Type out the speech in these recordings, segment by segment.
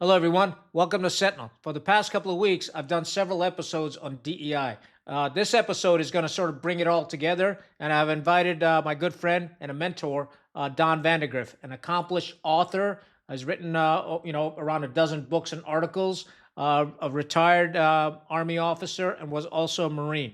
Hello, everyone. Welcome to Sentinel. For the past couple of weeks, I've done several episodes on DEI. This episode is going to sort of bring it all together, and I've invited my good friend and a mentor, Don Vandergriff, an accomplished author, has written around a dozen books and articles, a retired Army officer, and was also a Marine.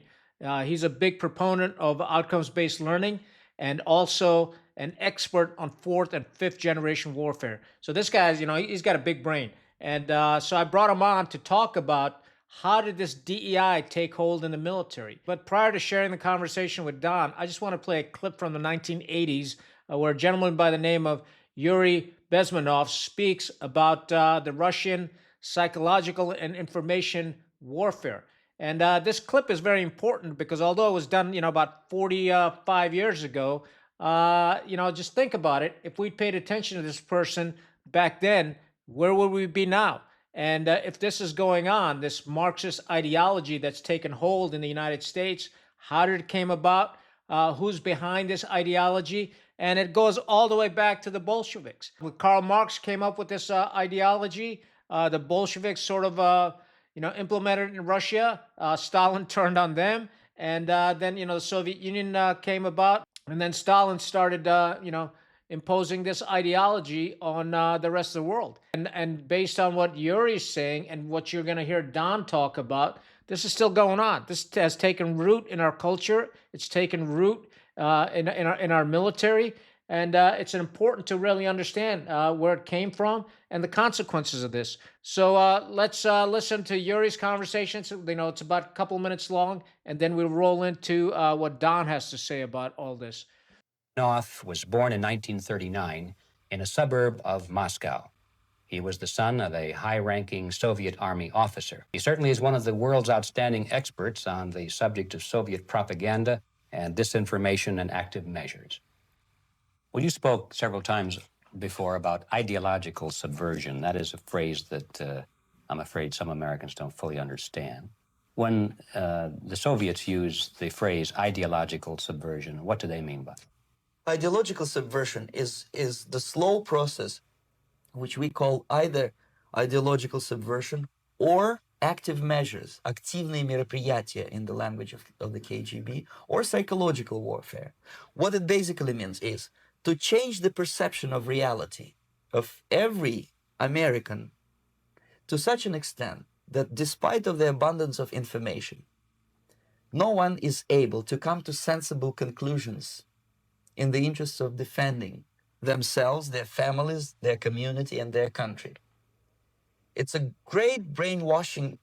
He's a big proponent of outcomes-based learning and also an expert on fourth and fifth generation warfare. So this guy's, he's got a big brain. And so I brought him on to talk about how did this DEI take hold in the military. But prior to sharing the conversation with Don, I just want to play a clip from the 1980s where a gentleman by the name of Yuri Bezmenov speaks about the Russian psychological and information warfare. And this clip is very important because although it was done, about 45 years ago, just think about it. If we'd paid attention to this person back then, where would we be now? And if this is going on, this Marxist ideology that's taken hold in the United States, how did it came about? Who's behind this ideology? And it goes all the way back to the Bolsheviks. When Karl Marx came up with this ideology, the Bolsheviks sort of implemented it in Russia. Stalin turned on them, and then the Soviet Union came about, and then Stalin started imposing this ideology on the rest of the world. And based on what Yuri's saying and what you're going to hear Don talk about, this is still going on. This has taken root in our culture. It's taken root in our military. And it's important to really understand where it came from and the consequences of this. So let's listen to Yuri's conversation. So, it's about a couple minutes long, and then we'll roll into what Don has to say about all this. Bezmenov was born in 1939 in a suburb of Moscow. He was the son of a high-ranking Soviet Army officer. He certainly is one of the world's outstanding experts on the subject of Soviet propaganda and disinformation and active measures. Well, you spoke several times before about ideological subversion. That is a phrase that I'm afraid some Americans don't fully understand. When the Soviets use the phrase ideological subversion, what do they mean by it? Ideological subversion is the slow process which we call either ideological subversion or active measures, активные мероприятия in the language of the KGB, or psychological warfare. What it basically means is to change the perception of reality of every American to such an extent that despite of the abundance of information, no one is able to come to sensible conclusions in the interests of defending themselves, their families, their community, and their country. It's a great brainwashing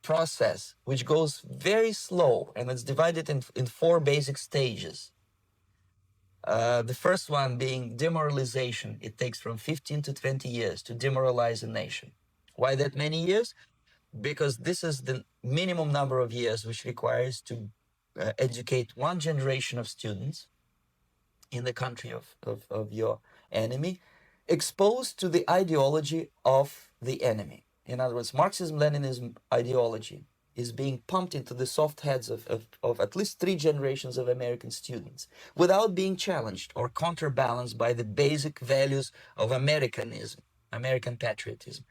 process which goes very slow, and it's divided in four basic stages. The first one being demoralization. It takes from 15 to 20 years to demoralize a nation. Why that many years? Because this is the minimum number of years which requires to educate one generation of students in the country of your enemy, exposed to the ideology of the enemy. In other words, Marxism-Leninism ideology is being pumped into the soft heads of at least 3 generations of American students without being challenged or counterbalanced by the basic values of Americanism, American patriotism.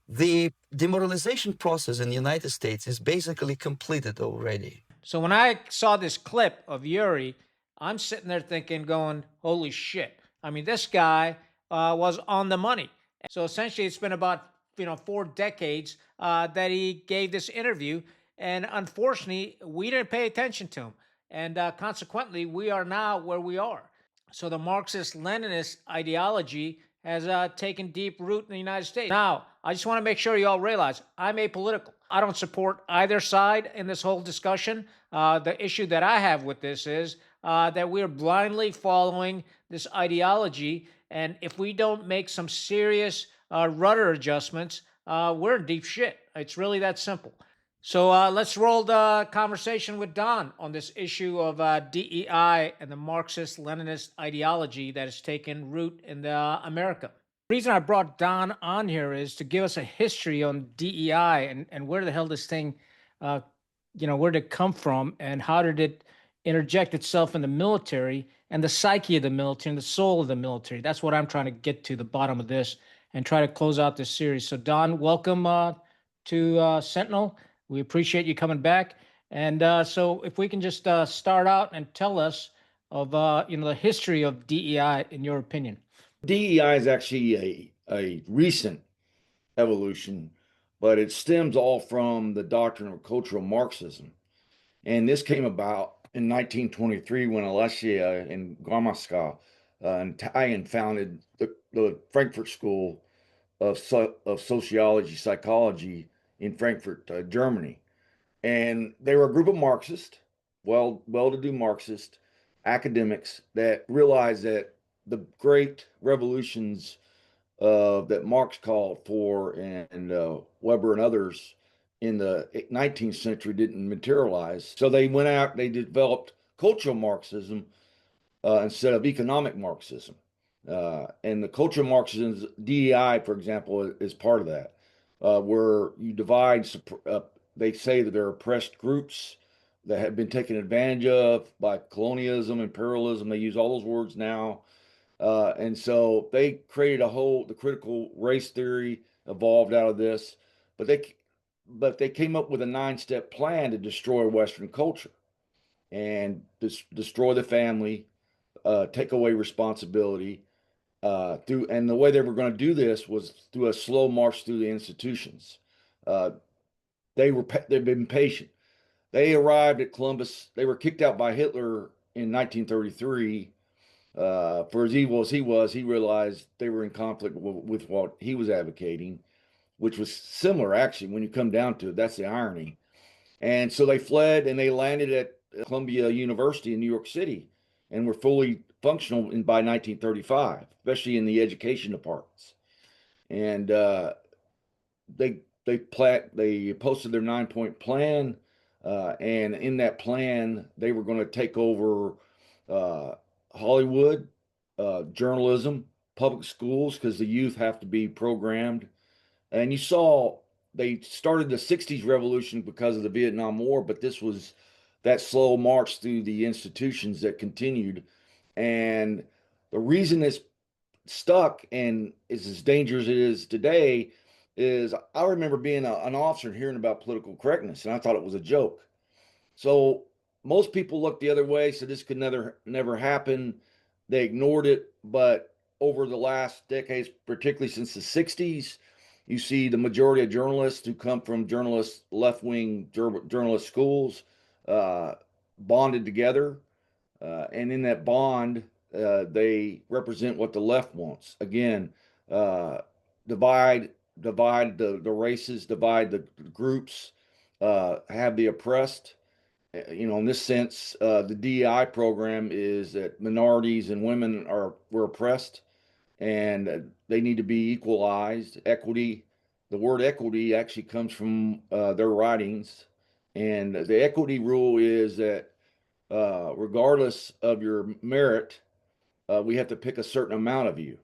The demoralization process in the United States is basically completed already. So when I saw this clip of Yuri, I'm sitting there thinking, going, holy shit. I mean, this guy was on the money. So essentially, it's been about 4 decades that he gave this interview. And unfortunately, we didn't pay attention to him. And consequently, we are now where we are. So the Marxist-Leninist ideology has taken deep root in the United States. Now, I just want to make sure you all realize I'm apolitical. I don't support either side in this whole discussion. The issue that I have with this is that we're blindly following this ideology. And if we don't make some serious rudder adjustments, we're in deep shit. It's really that simple. So let's roll the conversation with Don on this issue of DEI and the Marxist-Leninist ideology that has taken root in America. The reason I brought Don on here is to give us a history on DEI and where the hell this thing, where did it come from and how did it interject itself in the military and the psyche of the military and the soul of the military. That's what I'm trying to get to the bottom of this. and try to close out this series. So, Don, welcome to Sentinel. We appreciate you coming back. And so, if we can just start out and tell us of the history of DEI in your opinion. DEI is actually a recent evolution, but it stems all from the doctrine of cultural Marxism. And this came about in 1923 when Alessia and Gromowska and Italian founded the Frankfurt School of Sociology, Psychology in Frankfurt, Germany. And they were a group of Marxists, well-to-do Marxist academics that realized that the great revolutions that Marx called for and Weber and others in the 19th century didn't materialize. So they went out, they developed cultural Marxism instead of economic Marxism. And the cultural Marxism, DEI, for example, is part of that, where you divide, they say that there are oppressed groups that have been taken advantage of by colonialism, imperialism. They use all those words now. And so they created the critical race theory evolved out of this, but they came up with a 9-step plan to destroy Western culture and destroy the family, take away responsibility, and the way they were going to do this was through a slow march through the institutions. They've been patient. They arrived at Columbus. They were kicked out by Hitler in 1933. For as evil as he was, he realized they were in conflict with what he was advocating, which was similar, actually, when you come down to it. That's the irony. And so they fled and they landed at Columbia University in New York City and were fully functional by 1935, especially in the education departments. And they posted their 9-point plan, and in that plan, they were going to take over Hollywood, journalism, public schools, because the youth have to be programmed. And you saw they started the 60s revolution because of the Vietnam War, but this was that slow march through the institutions that continued. And the reason it's stuck and is as dangerous as it is today is I remember being an officer and hearing about political correctness, and I thought it was a joke. So most people looked the other way, so this could never happen. They ignored it, but over the last decades, particularly since the 60s, you see the majority of journalists who come from left-wing journalist schools bonded together, and in that bond, they represent what the left wants. Again, divide the races, divide the groups, have the oppressed. In this sense, the DEI program is that minorities and women were oppressed, and they need to be equalized. Equity. The word equity actually comes from their writings, and the equity rule is that regardless of your merit, we have to pick a certain amount of you.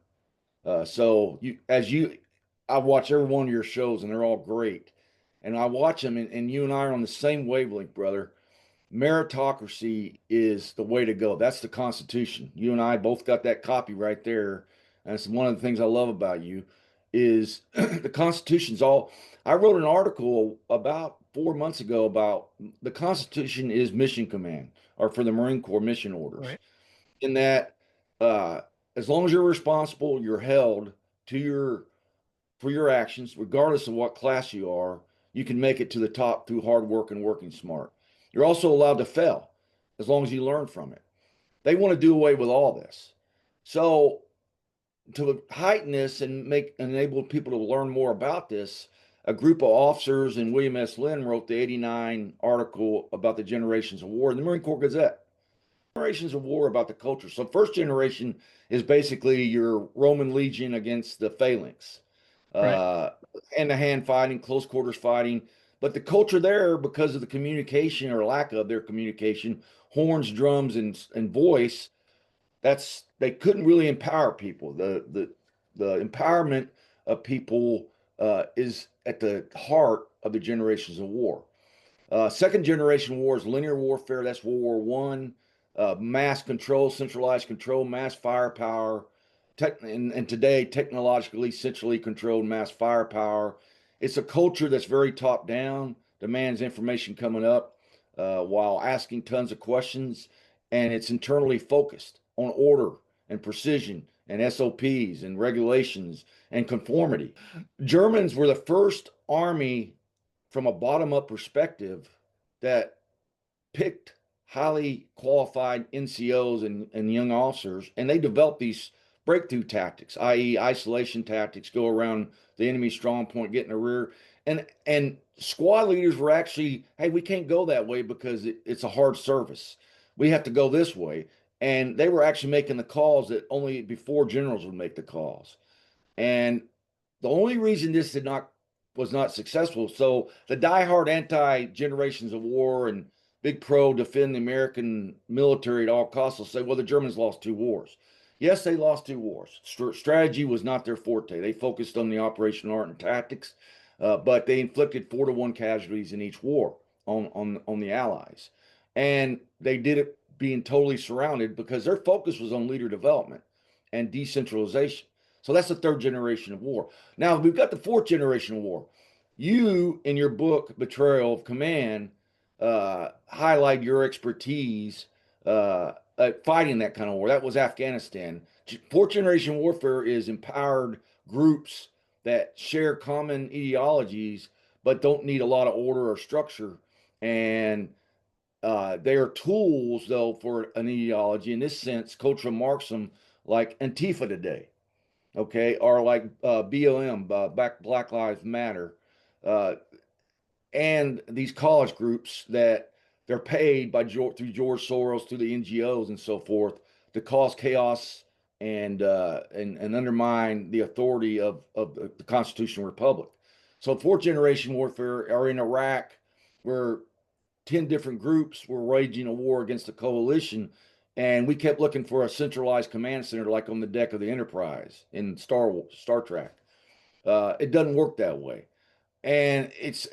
So I watch every one of your shows, and they're all great, and I watch them, and you and I are on the same wavelength, brother. Meritocracy is the way to go. That's the Constitution. You and I both got that copy right there. And it's one of the things I love about you is the Constitution's all. I wrote an article about 4 months ago about the Constitution is mission command or for the Marine Corps mission orders. Right. In that, as long as you're responsible, you're held to for your actions, regardless of what class you are. You can make it to the top through hard work and working smart. You're also allowed to fail as long as you learn from it. They want to do away with all this. So to heighten this and enable people to learn more about this, a group of officers and William S. Lynn wrote the 89 article about the generations of war in the Marine Corps Gazette. Generations of war about the culture. So first generation is basically your Roman legion against the phalanx. Right. Hand-to-hand fighting, close quarters fighting. But the culture there, because of the communication or lack of their communication, horns, drums, and voice, they couldn't really empower people. The empowerment of people is at the heart of the generations of war. Second generation war is linear warfare. That's World War I. Mass control, centralized control, mass firepower. and today technologically centrally controlled mass firepower. It's a culture that's very top down, demands information coming up while asking tons of questions, and it's internally focused on order and precision and SOPs and regulations and conformity. Germans were the first army from a bottom up perspective that picked highly qualified NCOs and young officers, and they developed these breakthrough tactics, i.e., isolation tactics, go around the enemy strong point, get in the rear. And squad leaders were actually, hey, we can't go that way because it's a hard service. We have to go this way. And they were actually making the calls that only before generals would make the calls. And the only reason this was not successful. So the diehard anti-generations of war and big pro defend the American military at all costs will say, well, the Germans lost 2 wars. Yes, they lost 2 wars. Strategy was not their forte. They focused on the operational art and tactics, but they inflicted 4-to-1 casualties in each war on the Allies. And they did it being totally surrounded because their focus was on leader development and decentralization. So that's the 3rd generation of war. Now we've got the 4th generation of war. You, in your book, Betrayal of Command, highlight your expertise at fighting that kind of war. That was Afghanistan. 4th generation warfare is empowered groups that share common ideologies, but don't need a lot of order or structure. And they are tools, though, for an ideology. In this sense, cultural Marxism, like Antifa today, okay, or like BLM, Black Lives Matter, and these college groups that they're paid by through George Soros, through the NGOs and so forth, to cause chaos and undermine the authority of the constitutional republic. So 4th generation warfare are in Iraq, where 10 different groups were waging a war against a coalition, and we kept looking for a centralized command center like on the deck of the Enterprise in Star Trek. It doesn't work that way. And it's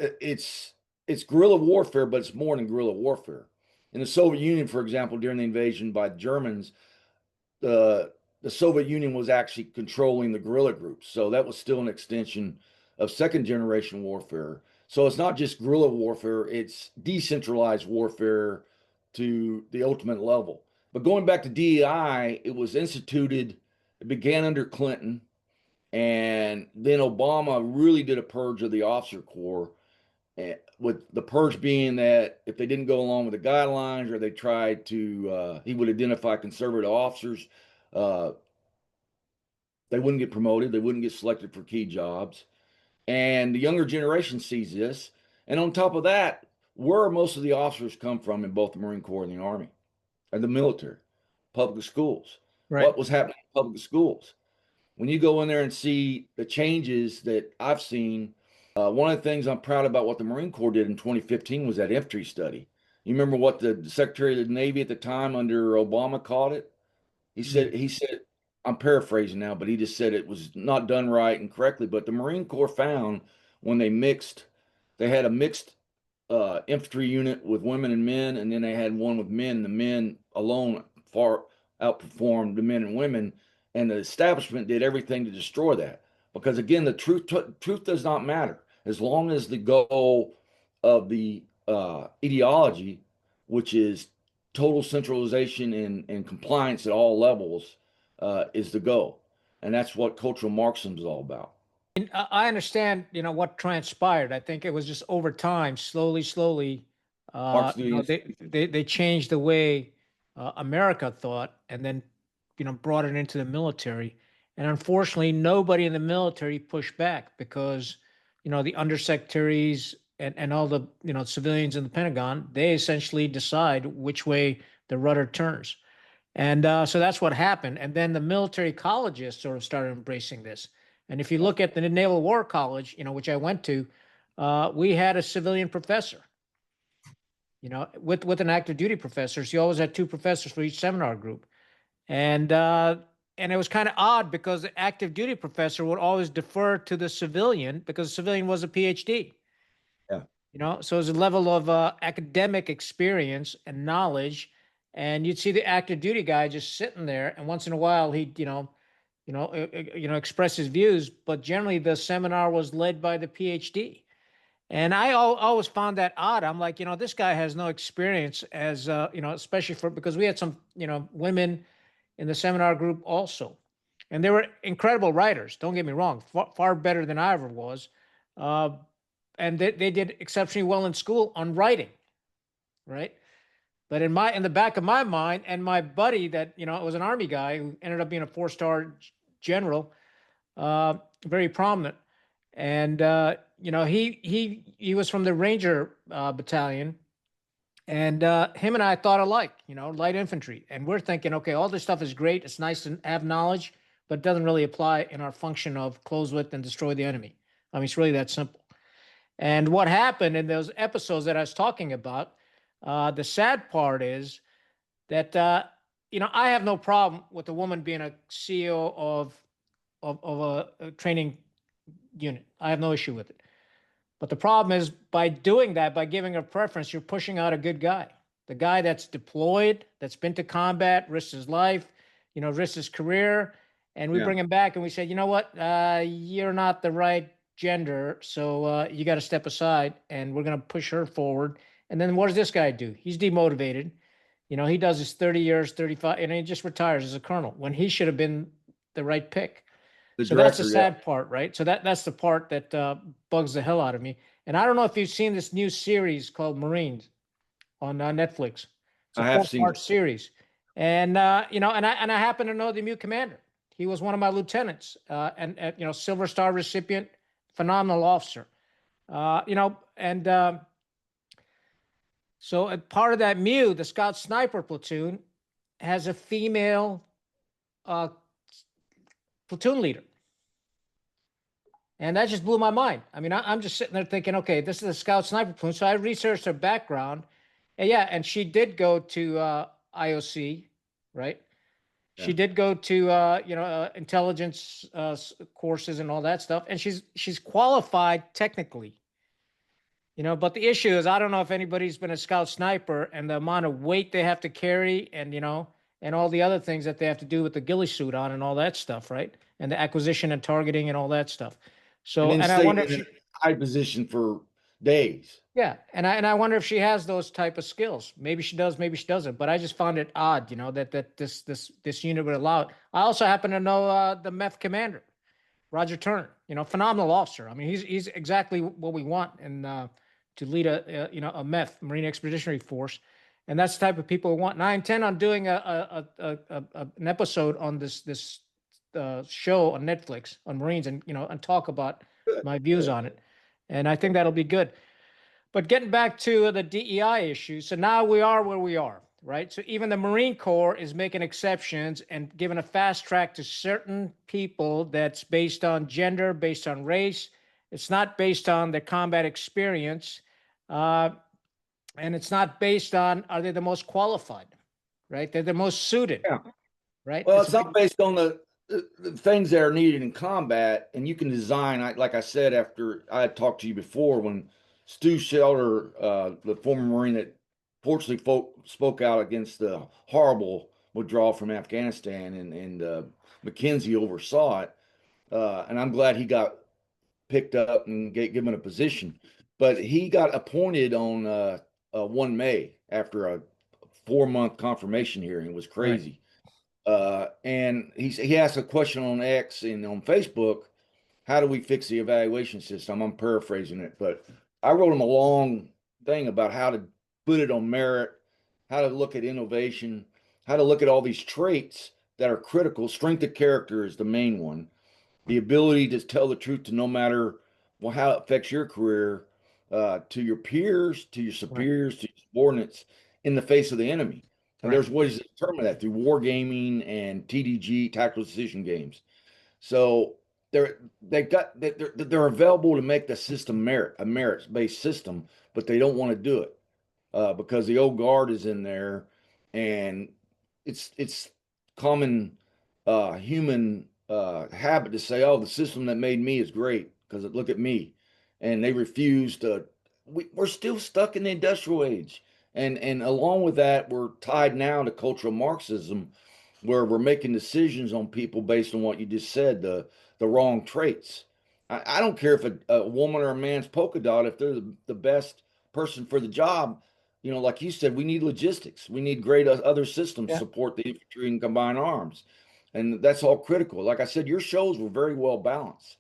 guerrilla warfare, but it's more than guerrilla warfare. In the Soviet Union, for example, during the invasion by the Germans, the Soviet Union was actually controlling the guerrilla groups. So that was still an extension of 2nd generation warfare. So it's not just guerrilla warfare, it's decentralized warfare to the ultimate level. But going back to DEI, it was instituted, it began under Clinton, and then Obama really did a purge of the officer corps, with the purge being that if they didn't go along with the guidelines or they tried to, he would identify conservative officers, they wouldn't get promoted, they wouldn't get selected for key jobs. And the younger generation sees this. And on top of that, where most of the officers come from in both the Marine Corps and the Army and the military, public schools. Right. What was happening in public schools? When you go in there and see the changes that I've seen, one of the things I'm proud about what the Marine Corps did in 2015 was that infantry study. You remember what the Secretary of the Navy at the time under Obama called it? He said, I'm paraphrasing now, but he just said it was not done right and correctly. But the Marine Corps found when they had a mixed infantry unit with women and men, and then they had one with men. The men alone far outperformed the men and women, and the establishment did everything to destroy that. Because again, the truth does not matter as long as the goal of the ideology, which is total centralization and compliance at all levels, is the goal, and that's what cultural Marxism is all about. And I understand, what transpired. I think it was just over time, slowly, they changed the way America thought, and then, brought it into the military. And unfortunately, nobody in the military pushed back because, the undersecretaries and all the, civilians in the Pentagon, they essentially decide which way the rudder turns. And so that's what happened. And then the military colleges sort of started embracing this. And if you look at the Naval War College, which I went to, we had a civilian professor, with an active duty professor. So you always had 2 professors for each seminar group. And it was kind of odd because the active duty professor would always defer to the civilian because the civilian was a PhD. Yeah. So there's a level of academic experience and knowledge. And you'd see the active duty guy just sitting there, and once in a while he'd, express his views. But generally, the seminar was led by the PhD. And I always found that odd. I'm like, this guy has no experience as, especially because we had some, women in the seminar group also. And they were incredible writers. Don't get me wrong, far better than I ever was. Uh, and they did exceptionally well in school on writing, right? But in the back of my mind, and my buddy that, was an Army guy who ended up being a 4-star general, very prominent. And he was from the Ranger battalion, and him and I thought alike, light infantry. And we're thinking, okay, all this stuff is great. It's nice to have knowledge, but it doesn't really apply in our function of close with and destroy the enemy. I mean, it's really that simple. And what happened in those episodes that I was talking about, the sad part is that I have no problem with a woman being a CEO of a training unit. I have no issue with it. But the problem is, by doing that, by giving a preference, you're pushing out a good guy. The guy that's deployed, that's been to combat, risked his life, risked his career, and we Yeah. bring him back and we say, you know what, you're not the right gender, so you got to step aside, and we're going to push her forward. And then what does this guy do? He's demotivated. He does his 30 years, 35, and he just retires as a colonel when he should have been the right pick. The So that's the director, yeah. sad part, right? So that's the part that bugs the hell out of me. And I don't know if you've seen this new series called Marines on Netflix. It's a I have seen 4-part it. series, and and I happen to know the new commander. He was one of my lieutenants, and Silver Star recipient, phenomenal officer. And so part of that MEU, the Scout Sniper Platoon, has a female platoon leader. And that just blew my mind. I mean, I'm just sitting there thinking, okay, this is a Scout Sniper platoon. So I researched her background. And she did go to IOC, right? Yeah. She did go to intelligence courses and all that stuff, and she's qualified technically. But the issue is, I don't know if anybody's been a Scout Sniper, and the amount of weight they have to carry, and and all the other things that they have to do with the ghillie suit on and all that stuff, right? And the acquisition and targeting and all that stuff. So, And then and I stay wonder in if she, a high position for days. yeah, and I wonder if she has those type of skills. Maybe she does, maybe she doesn't. But I just found it odd, that this unit would allow it. I also happen to know the MEF commander, Roger Turner. Phenomenal officer. I mean, he's exactly what we want and to lead a MEF, Marine Expeditionary Force, and that's the type of people we want. And I intend on doing an episode on this show on Netflix on Marines, and and talk about my views on it. And I think that'll be good. But getting back to the DEI issue, so now we are where we are, right? So even the Marine Corps is making exceptions and giving a fast track to certain people that's based on gender, based on race. It's not based on their combat experience. And it's not based on, are they the most qualified, right? They're the most suited, Yeah. right? Well, it's not based on the things that are needed in combat, and you can design. Like I said, after I had talked to you before, when Stu Shelter, the former Marine that fortunately spoke out against the horrible withdrawal from Afghanistan, and McKenzie oversaw it, and I'm glad he got picked up and given a position. But he got appointed on 1 May after a 4-month confirmation hearing. It was crazy. And he asked a question on X and on Facebook, how do we fix the evaluation system? I'm paraphrasing it, but I wrote him a long thing about how to put it on merit, how to look at innovation, how to look at all these traits that are critical. Strength of character is the main one. The ability to tell the truth to no matter how it affects your career, to your peers, to your superiors, to your subordinates in the face of the enemy. And there's ways to determine that through wargaming and TDG, tactical decision games. So they're available to make the system a merits-based system, but they don't want to do it because the old guard is in there, and it's common human habit to say, "Oh, the system that made me is great because look at me," and they refuse to. We're still stuck in the industrial age. And along with that, we're tied now to cultural Marxism, where we're making decisions on people based on what you just said, the wrong traits. I don't care if a woman or a man's polka dot, if they're the best person for the job, like you said, we need logistics. We need great other systems Yeah. support the infantry and combined arms. And that's all critical. Like I said, your shows were very well balanced.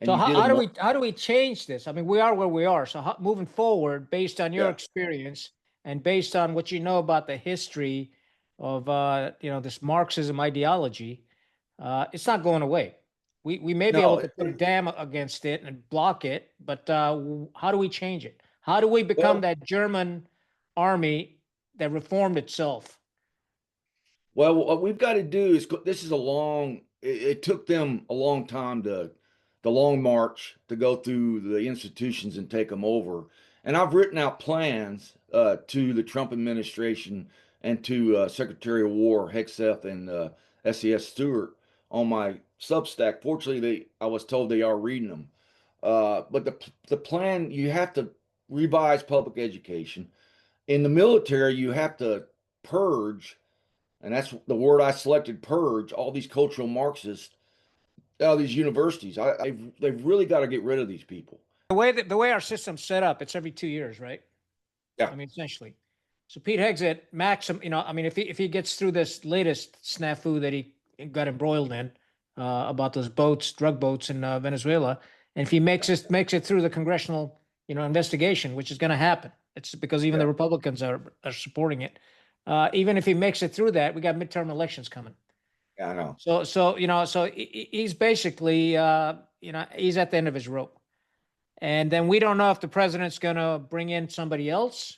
And So you did how do them. we change this? I mean, we are where we are. So moving forward, based on your Yeah. experience and based on what you know about the history of this Marxism ideology, it's not going away. We may be able No, to put a dam against it and block it, but how do we change it? How do we become well, that German army that reformed itself? Well, what we've got to do is this is a long. It took them a long time the long march to go through the institutions and take them over. And I've written out plans to the Trump administration and to Secretary of War Hegseth and SES Stewart on my Substack. Fortunately, I was told they are reading them. But the plan, you have to revise public education. In the military, you have to purge, and that's the word I selected, purge all these cultural Marxists out of these universities. They've really got to get rid of these people. The way our system's set up, it's every 2 years, right? Yeah. I mean, essentially. So Pete Hegseth, Maxim, I mean, if he gets through this latest snafu that he got embroiled in about those boats, drug boats in Venezuela, and if he makes it through the congressional, investigation, which is going to happen, it's because even Yeah. the Republicans are supporting it. Even if he makes it through that, we got midterm elections coming. Yeah, I know. So he's basically, he's at the end of his rope, and then we don't know if the president's going to bring in somebody else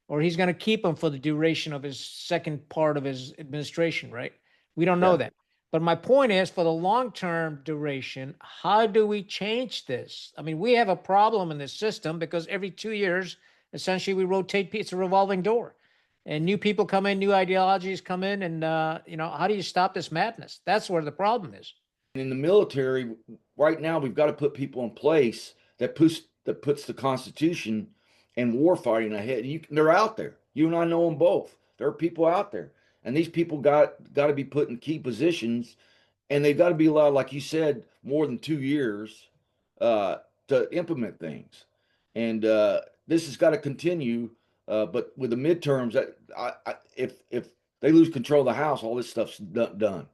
or he's going to keep him for the duration of his second part of his administration, right? We don't know Yeah. that. But my point is, for the long-term duration, how do we change this? I mean, we have a problem in this system because every 2 years, essentially, we rotate. It's a revolving door, and new people come in, new ideologies come in, and how do you stop this madness? That's where the problem is. In the military, right now, we've got to put people in place that puts the Constitution and war fighting ahead. They're out there. You and I know them both. There are people out there, and these people got to be put in key positions, and they've got to be allowed, like you said, more than 2 years uh, to implement things. And this has got to continue. But with the midterms, if they lose control of the House, all this stuff's done.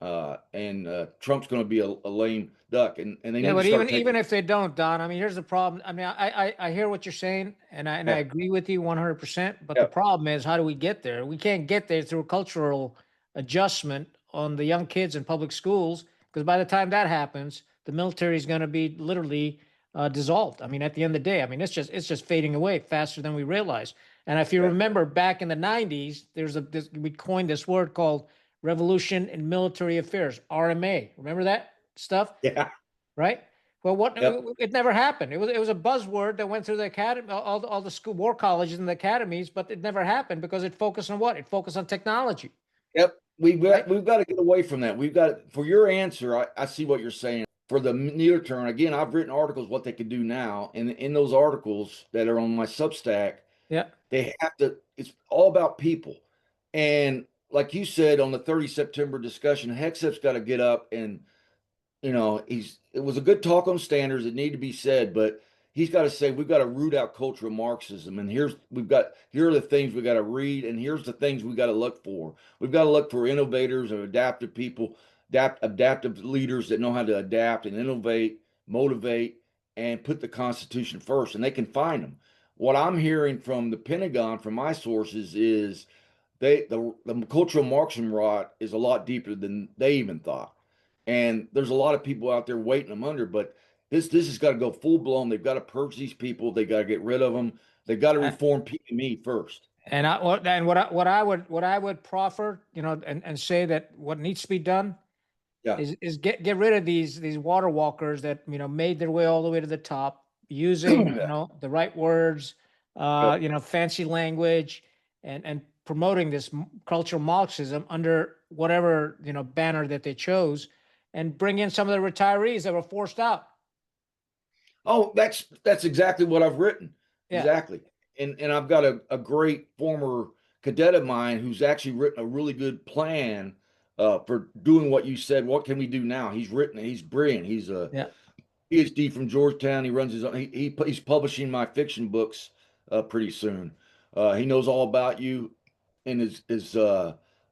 And Trump's going to be a lame duck, and they Yeah, need to but start even taking. even if they don't, Don, I mean, here's the problem. I mean, I hear what you're saying, and I Yeah, agree with you 100%. But the yeah, problem is, how do we get there? We can't get there through a cultural adjustment on the young kids in public schools, because by the time that happens, the military is going to be literally dissolved. I mean, at the end of the day, I mean, it's just fading away faster than we realize. And if you yeah, remember back in the 90s, we coined this word called revolution in military affairs, RMA. Remember that stuff? yeah, Right? Well, what yep, it never happened. It was a buzzword that went through the academy, all the school war colleges and the academies, but it never happened because it focused on what? It focused on technology, yep. We've right? got we've got to get away from that. We've got for your answer. I see what you're saying. For the near term, again, I've written articles what they could do now, and in those articles that are on my Substack, Yeah. they have to. It's all about people, and like you said on the 30 September discussion, Hexip's got to get up and it was a good talk on standards. It need to be said, but he's got to say we've got to root out cultural Marxism, and here are the things we got to read, and here's the things we got to look for. We've got to look for innovators and adaptive people, adaptive leaders that know how to adapt and innovate, motivate, and put the Constitution first, and they can find them. What I'm hearing from the Pentagon, from my sources, is the cultural Marxism rot is a lot deeper than they even thought. And there's a lot of people out there waiting them under, but this has got to go full blown. They've got to purge these people. They got to get rid of them. They've got to Uh, reform PME first. what I would proffer, and say that what needs to be done Yeah, is get rid of these water walkers that made their way all the way to the top using yeah, the right words, yep. fancy language, and promoting this cultural Marxism under whatever banner that they chose, and bring in some of the retirees that were forced out. Oh, that's exactly what I've written. Yeah. Exactly. And I've got a great former cadet of mine who's actually written a really good plan for doing what you said. What can we do now? He's brilliant. He's a Yeah. PhD from Georgetown. He runs his own. He's publishing my fiction books pretty soon. He knows all about you, and his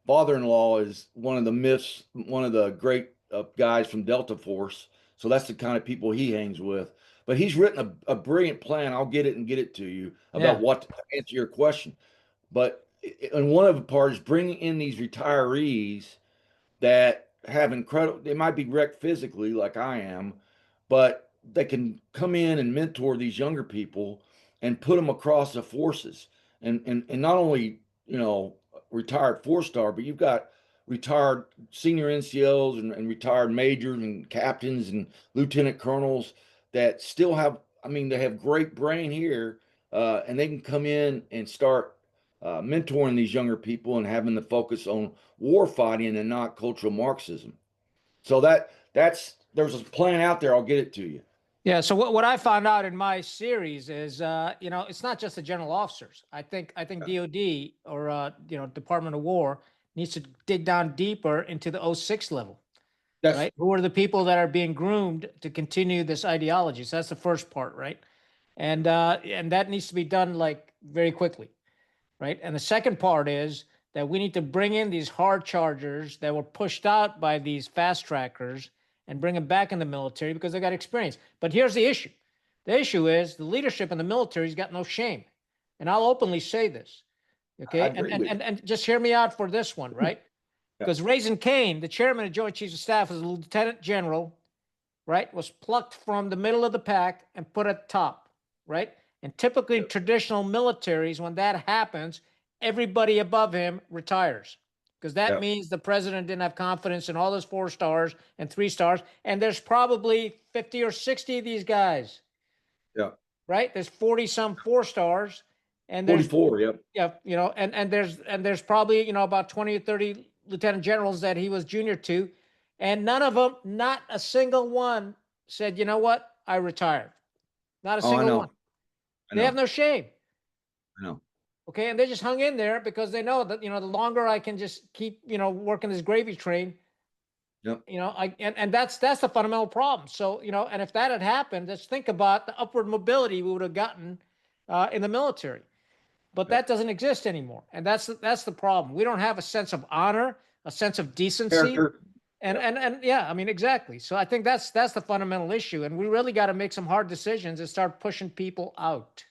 father-in-law is one of the myths, one of the great guys from Delta Force. So that's the kind of people he hangs with. But he's written a brilliant plan. I'll get it and get it to you about Yeah. what to answer your question. But and one of the parts is bringing in these retirees that have incredible, they might be wrecked physically like I am, but they can come in and mentor these younger people and put them across the forces. And not only, retired four-star, but you've got retired senior NCOs and retired majors and captains and lieutenant colonels that still have, I mean, they have great brain here, and they can come in and start mentoring these younger people and having the focus on war fighting and not cultural Marxism. So that's there's a plan out there. I'll get it to you. Yeah. So what I found out in my series is, it's not just the general officers. I think DOD or Department of War needs to dig down deeper into the '06 level, That's right? Who are the people that are being groomed to continue this ideology? So that's the first part, right? And that needs to be done like very quickly, right? And the second part is that we need to bring in these hard chargers that were pushed out by these fast trackers and bring them back in the military because they got experience. But here's the issue. The issue is the leadership in the military's got no shame. And I'll openly say this. I Okay. And agree and with you. and, and just hear me out for this one, right? Yeah. Because Raisin Kane, the chairman of Joint Chiefs of Staff, was a lieutenant general, right? Was plucked from the middle of the pack and put at the top, right? And typically in traditional militaries, when that happens, everybody above him retires because that Yeah. means the president didn't have confidence in all those 4 stars and 3 stars. And there's probably 50 or 60 of these guys, Yeah. right? There's 40 some 4 stars, and there's 44. Yep. yeah, and there's probably about 20 or 30 lieutenant generals that he was junior to, and none of them, not a single one, said, you know what, I retired. Not a Oh, I single one. know. I They have know. no shame. I know. Okay, and they just hung in there because they know that the longer I can just keep working this gravy train, Yep. and that's the fundamental problem. So and if that had happened, let's think about the upward mobility we would have gotten in the military. But Yep. that doesn't exist anymore, and that's the problem. We don't have a sense of honor, a sense of decency, Character. and Yep. and yeah, I mean exactly. So I think that's the fundamental issue, and we really got to make some hard decisions and start pushing people out.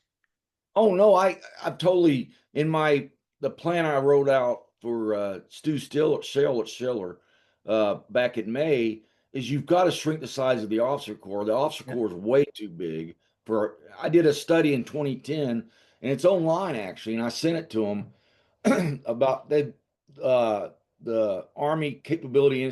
Oh no, I'm totally in the plan I wrote out for Stu Schiller back in May is you've got to shrink the size of the officer corps. The officer Yeah. corps is way too big for. I did a study in 2010, and it's online actually, and I sent it to them about uh, the Army Capability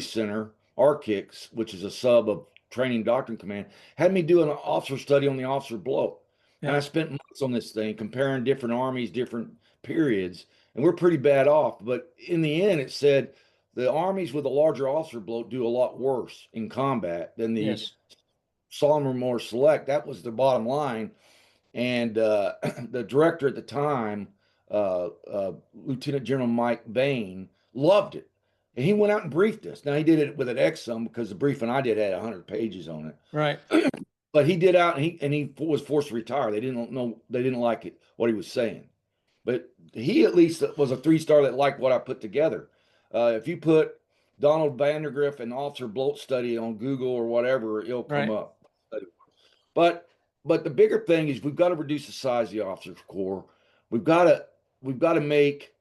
Center, ARCICS, which is a sub of Training Doctrine Command, had me do an officer study on the officer bloat. And Yeah. I spent months on this thing, comparing different armies, different periods, and we're pretty bad off. But in the end, it said the armies with a larger officer bloat do a lot worse in combat than the Yes. some or more select. That was the bottom line. And the director at the time, Lieutenant General Mike Bain, loved it. And he went out and briefed us. Now, he did it with an exum because the briefing I did had 100 pages on Right. it. But he did out, and he was forced to retire. They didn't like it, what he was saying. But he at least was a 3-star that liked what I put together. If you put Donald Vandergriff and Officer Bloat study on Google or whatever, it'll come Right. up. But the bigger thing is we've got to reduce the size of the officers corps. We've got to we've got to make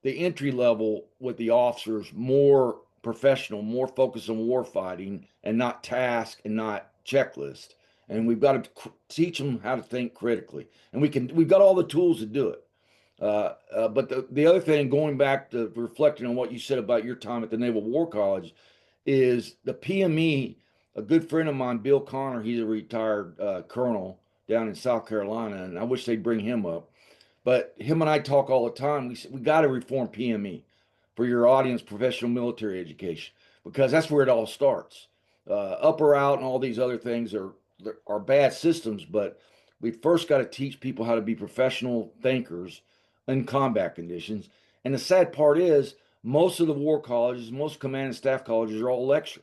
the entry level with the officers more professional, more focused on war fighting and not task and not checklist. And we've got to teach them how to think critically. And we've got all the tools to do it. But the other thing, going back to reflecting on what you said about your time at the Naval War College, is the PME. A good friend of mine, Bill Connor, he's a retired colonel down in South Carolina, and I wish they'd bring him up. But him and I talk all the time. We got to reform PME for your audience, professional military education, because that's where it all starts. Up or out and all these other things are bad systems, but We first got to teach people how to be professional thinkers in combat conditions. And the sad part is, most of the war colleges, most command and staff colleges are all lecture.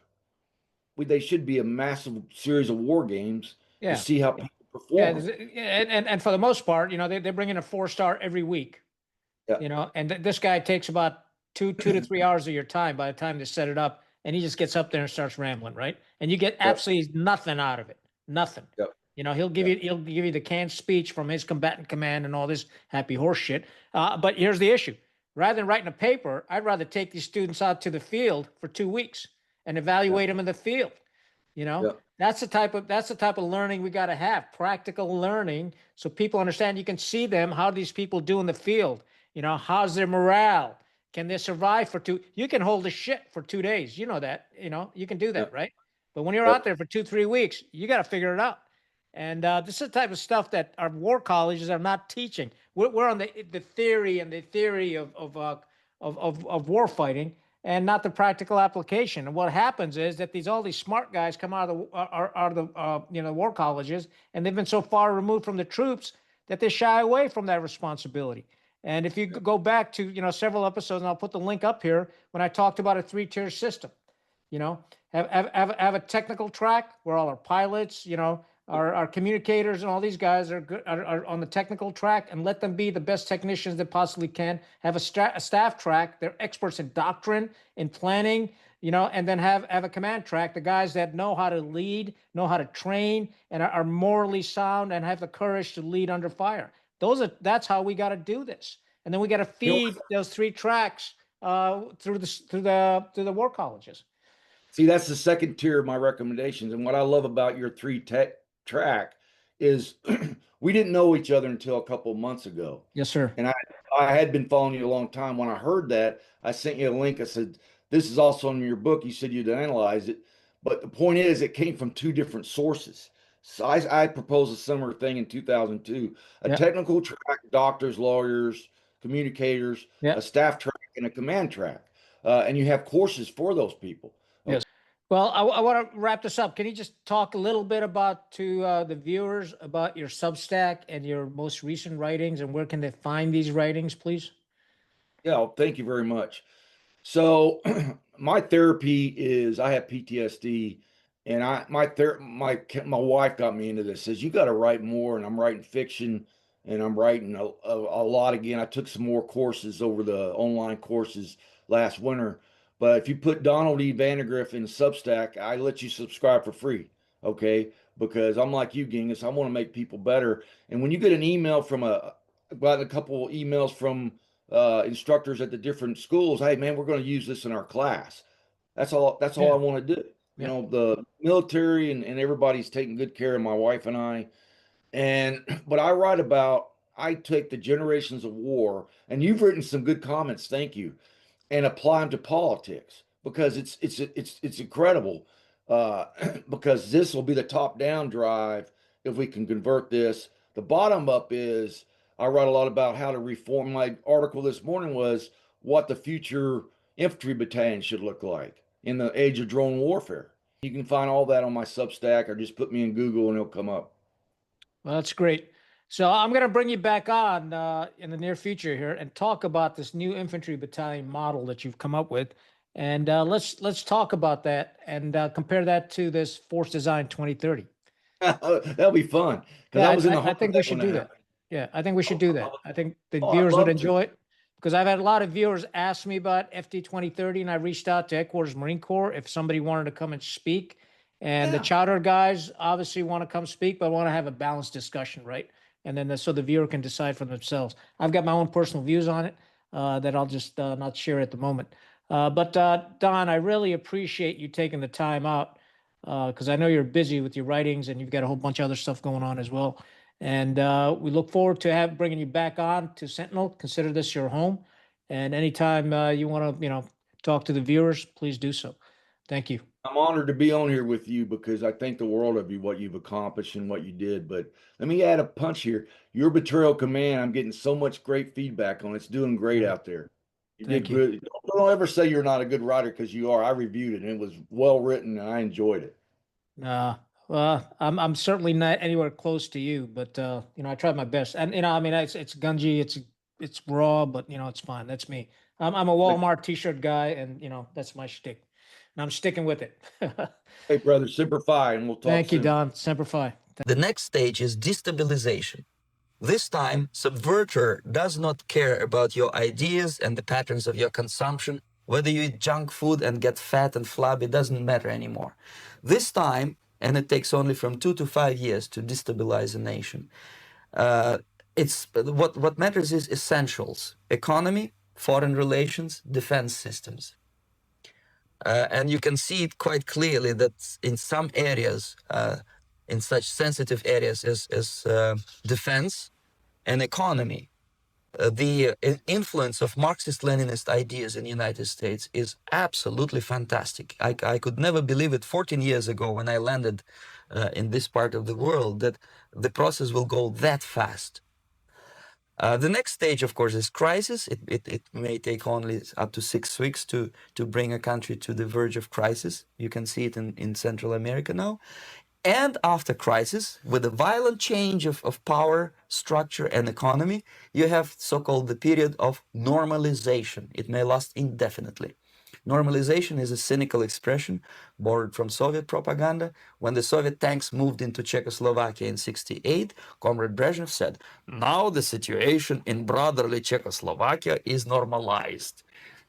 They should be a massive series of war games to Yeah. see how people Yeah. perform. And for the most part, they bring in a 4-star every week, Yeah, and this guy takes about two to 3 hours of your time by the time they set it up. And he just gets up there and starts rambling, right? And you get yeah, absolutely nothing out of it. Nothing. yeah, He'll give yeah, you the canned speech from his combatant command and all this happy horse shit. But here's the issue: rather than writing a paper, I'd rather take these students out to the field for 2 weeks and yeah, evaluate them in the field. yeah, That's the type of learning we got to have, practical learning, so people understand. You can see them, how these people do in the field. How's their morale? Can they survive for two? You can hold a shit for 2 days. You know that. You can do yeah, that, right? But when you're yeah. out there for 2-3 weeks, you got to figure it out. And this is the type of stuff that our war colleges are not teaching. We're on the theory and the theory of war fighting, and not the practical application. And what happens is that all these smart guys come out of the war colleges, and they've been so far removed from the troops that they shy away from that responsibility. And if you go back to several episodes, and I'll put the link up here, when I talked about a 3-tier system, have a technical track where all our pilots, our communicators and all these guys are good, are on the technical track, and let them be the best technicians they possibly can. Have a staff track; they're experts in doctrine, in planning, and then have a command track. The guys that know how to lead, know how to train, and are morally sound and have the courage to lead under fire. That's how we got to do this, and then we got to You know, feed those 3 tracks through the war colleges. see, that's the second tier of my recommendations. And what I love about your track is we didn't know each other until a couple of months ago. Yes, sir. And I had been following you a long time. When I heard that, I sent you a link. I said, this is also in your book. You said you'd analyze it. But the point is, it came from 2 different sources. So I proposed a similar thing in 2002, a Yeah. technical track, doctors, lawyers, communicators, Yeah. a staff track, and a command track. And you have courses for those people. Yes. Well, I want to wrap this up. Can you just talk a little bit to the viewers about your Substack and your most recent writings, and where can they find these writings, please? Yeah, well, thank you very much. So my therapy is I have PTSD, and my wife got me into this. Says you got to write more, and I'm writing fiction, and I'm writing a lot again. I took some more courses over the online courses last winter, but if you put Donald E. Vandergriff in Substack, I let you subscribe for free, okay? Because I'm like you, Genghis. I want to make people better. And when you get an email from got a couple emails from instructors at the different schools, hey man, we're going to use this in our class. That's all I Yeah. want to do. Yeah. The military and everybody's taking good care of my wife and I. And but I take the generations of war, and you've written some good comments, thank you, and apply them to politics, because it's incredible. uh, because this will be the top down drive if we can convert this. The bottom up is I write a lot about how to reform. My article this morning was what the future infantry battalion should look like in the age of drone warfare. You can find all that on my Substack, or just put me in Google and it'll come up. Well, that's great. So I'm going to bring you back on in the near future here and talk about this new infantry battalion model that you've come up with, and let's talk about that and compare that to this Force Design 2030. That'll be fun, because Yeah, I was in the I heart of think we that should when do that that. happened. Yeah, I think we should Oh, do that. I think the I'd viewers would love to. enjoy it, because I've had a lot of viewers ask me about FD 2030, and I reached out to Headquarters Marine Corps if somebody wanted to come and speak. And the Yeah. chowder guys obviously want to come speak, but want to have a balanced discussion, right? And then so the viewer can decide for themselves. I've got my own personal views on it that I'll just not share at the moment. But Don, I really appreciate you taking the time out, because I know you're busy with your writings and you've got a whole bunch of other stuff going on as well. And we look forward to bringing you back on to Sentinel. Consider this your home. And anytime you want to, talk to the viewers, please do so. Thank you. I'm honored to be on here with you, because I think the world of you, what you've accomplished and what you did. But let me add a punch here. Your Betrayal Command, I'm getting so much great feedback on. It's doing great out there. You Thank did you. good. Don't ever say you're not a good writer, because you are. I reviewed it and it was well written and I enjoyed it. Uh, I'm certainly not anywhere close to you, but I tried my best. And I mean, it's gungy, it's raw, but it's fine. That's me. I'm a Hey, Walmart T-shirt guy, and that's my shtick, and I'm sticking with it. hey, brother, Semper Fi, and we'll talk Thank you, soon. Don. Semper Fi. The next stage is destabilization. This time, subverter does not care about your ideas and the patterns of your consumption. Whether you eat junk food and get fat and flabby doesn't matter anymore. This time, and it takes only from 2 to 5 years to destabilize a nation. It's what matters is essentials: economy, foreign relations, defense systems. And you can see it quite clearly that in some areas, in such sensitive areas as defense and economy, the influence of Marxist-Leninist ideas in the United States is absolutely fantastic. I could never believe it 14 years ago when I landed in this part of the world that the process will go that fast. The next stage, of course, is crisis. It may take only up to 6 weeks to bring a country to the verge of crisis. You can see it in Central America now. And after crisis, with a violent change of power, structure, and economy, you have so-called the period of normalization. It may last indefinitely. Normalization is a cynical expression borrowed from Soviet propaganda. When the Soviet tanks moved into Czechoslovakia in '68, Comrade Brezhnev said, "Now the situation in brotherly Czechoslovakia is normalized."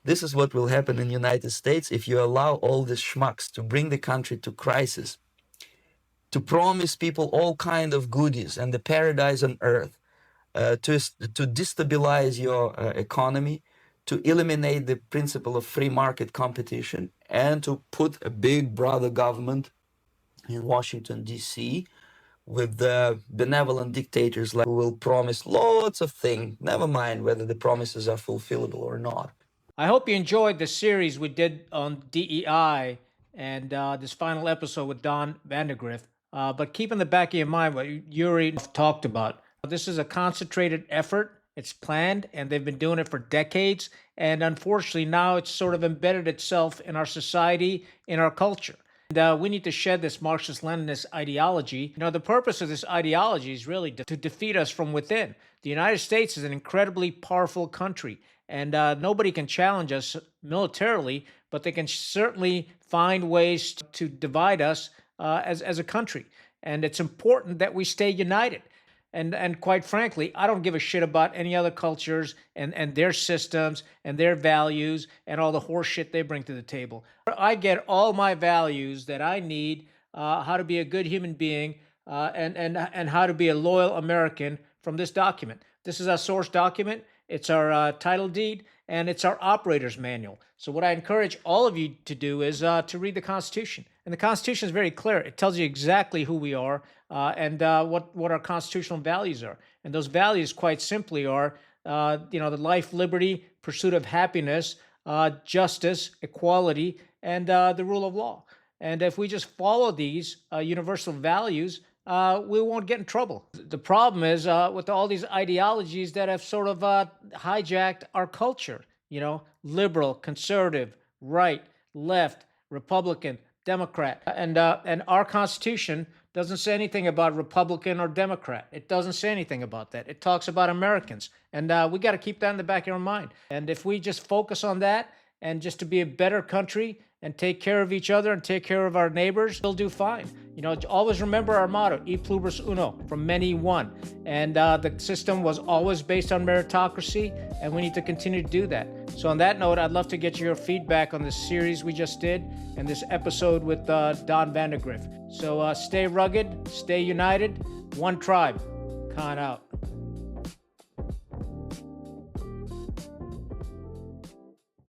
This is what will happen in the United States if you allow all these schmucks to bring the country to crisis, to promise people all kind of goodies and the paradise on earth, to destabilize your economy, to eliminate the principle of free market competition, and to put a big brother government in Washington, D.C., with the benevolent dictators who will promise lots of things, never mind whether the promises are fulfillable or not. I hope you enjoyed the series we did on DEI and this final episode with Don Vandergriff. But keep in the back of your mind what Yuri talked about. This is a concentrated effort. It's planned, and they've been doing it for decades. And unfortunately, now it's sort of embedded itself in our society, in our culture. And we need to shed this Marxist-Leninist ideology. The purpose of this ideology is really to defeat us from within. The United States is an incredibly powerful country, and nobody can challenge us militarily, but they can certainly find ways to divide us as a country. And it's important that we stay united. And quite frankly, I don't give a shit about any other cultures and their systems and their values and all the horse shit they bring to the table. I get all my values that I need, how to be a good human being, and how to be a loyal American from this document. This is our source document. It's our title deed, and it's our operator's manual. So what I encourage all of you to do is to read the Constitution. And the Constitution is very clear. It tells you exactly who we are and what our constitutional values are. And those values, quite simply, are the life, liberty, pursuit of happiness, justice, equality, and the rule of law. And if we just follow these universal values, we won't get in trouble. The problem is with all these ideologies that have sort of hijacked our culture. Liberal, conservative, right, left, Republican, Democrat, and our Constitution doesn't say anything about Republican or Democrat. It doesn't say anything about that. It talks about Americans, and we got to keep that in the back of our mind. And if we just focus on that, and just to be a better country and take care of each other and take care of our neighbors, we'll do fine. Always remember our motto, E pluribus uno, from many one. And the system was always based on meritocracy, and we need to continue to do that. So on that note, I'd love to get your feedback on this series we just did and this episode with Don Vandergriff. So stay rugged, stay united, one tribe. Khan out.